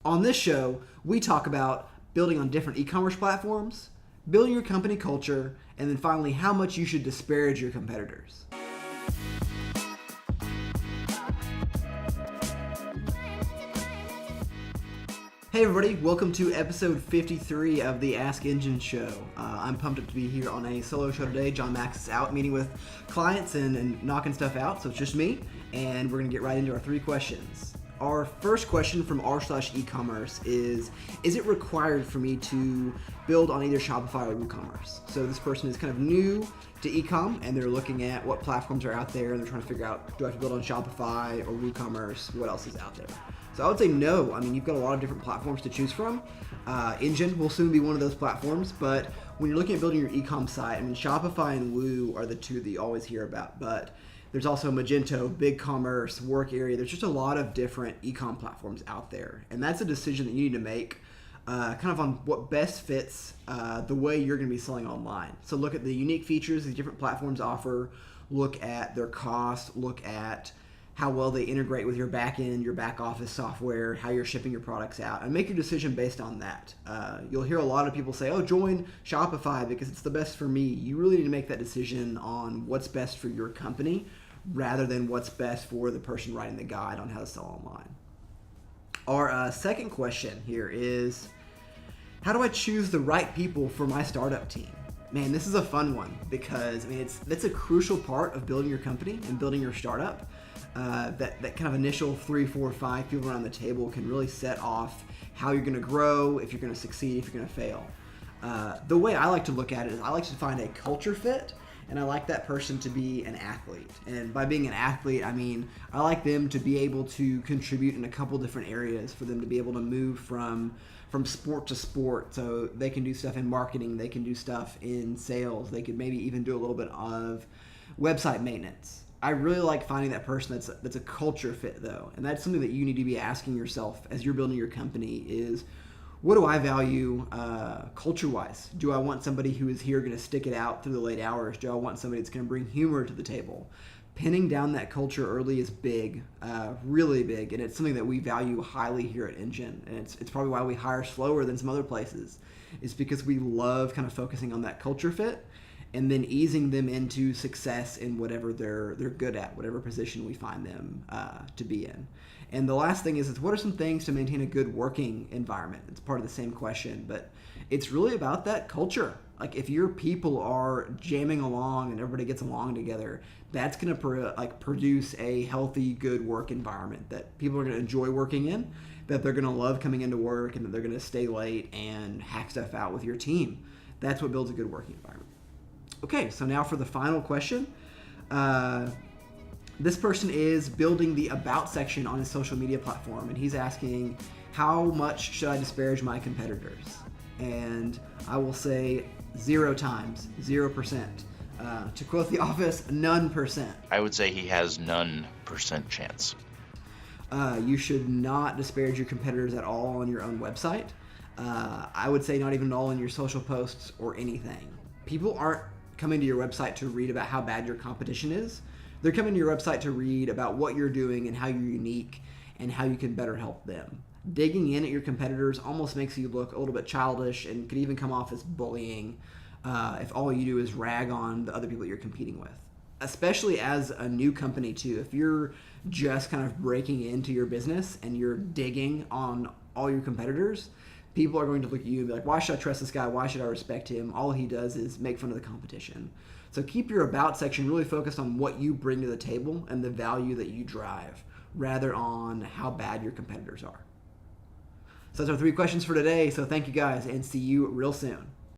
On this show, we talk about building on different e-commerce platforms, building your company culture, and then finally how much you should disparage your competitors. Hey everybody, welcome to episode 53 of the AskEngin show. I'm pumped up to be here on a solo show today. John Max is out meeting with clients and knocking stuff out, so it's just me, and we're going to get right into our 3 questions. Our first question from r/ecommerce is it required for me to build on either Shopify or Woocommerce? So this person is kind of new to e-com and they're looking at what platforms are out there and they're trying to figure out, do I have to build on Shopify or Woocommerce? What else is out there? So I would say no. I mean, you've got a lot of different platforms to choose from. Engine will soon be one of those platforms, but when you're looking at building your e-com site, I mean, Shopify and Woo are the two that you always hear about, but there's also Magento, BigCommerce, Work Area. There's just a lot of different e-com platforms out there, and that's a decision that you need to make kind of on what best fits the way you're going to be selling online. So look at the unique features these different platforms offer, look at their cost, look at how well they integrate with your back end, your back office software, how you're shipping your products out, and make your decision based on that. You'll hear a lot of people say, oh, join Shopify because it's the best for me. You really need to make that decision on what's best for your company rather than what's best for the person writing the guide on how to sell online. Our second question here is, how do I choose the right people for my startup team? Man, this is a fun one because I mean that's a crucial part of building your company and building your startup. That kind of initial 3, 4, 5 people around the table can really set off how you're going to grow, if you're going to succeed, if you're going to fail. The way I like to look at it is I like to find a culture fit, and I like that person to be an athlete. And by being an athlete, I mean I like them to be able to contribute in a couple different areas, for them to be able to move from sport to sport. So they can do stuff in marketing, they can do stuff in sales, they could maybe even do a little bit of website maintenance. I really like finding that person that's a culture fit though, and that's something that you need to be asking yourself as you're building your company is, what do I value culture-wise? Do I want somebody who is here going to stick it out through the late hours? Do I want somebody that's going to bring humor to the table? Pinning down that culture early is big, really big, and it's something that we value highly here at Engine, and it's probably why we hire slower than some other places. It's because we love kind of focusing on that culture fit and then easing them into success in whatever they're good at, whatever position we find them to be in. And the last thing is what are some things to maintain a good working environment? It's part of the same question, but it's really about that culture. Like if your people are jamming along and everybody gets along together, that's going to produce a healthy, good work environment that people are going to enjoy working in, that they're going to love coming into work, and that they're going to stay late and hack stuff out with your team. That's what builds a good working environment. Okay, so now for the final question. This person is building the About section on his social media platform, and he's asking, how much should I disparage my competitors? And I will say 0 times, 0%. To quote The Office, none percent. I would say he has none percent chance. You should not disparage your competitors at all on your own website. I would say not even at all in your social posts or anything. People aren't coming to your website to read about how bad your competition is. They're coming to your website to read about what you're doing and how you're unique and how you can better help them. Digging in at your competitors almost makes you look a little bit childish and could even come off as bullying if all you do is rag on the other people that you're competing with. Especially as a new company too. If you're just kind of breaking into your business and you're digging on all your competitors, people are going to look at you and be like, why should I trust this guy? Why should I respect him? All he does is make fun of the competition. So keep your About section really focused on what you bring to the table and the value that you drive, rather on how bad your competitors are. So that's our 3 questions for today. So thank you guys, and see you real soon.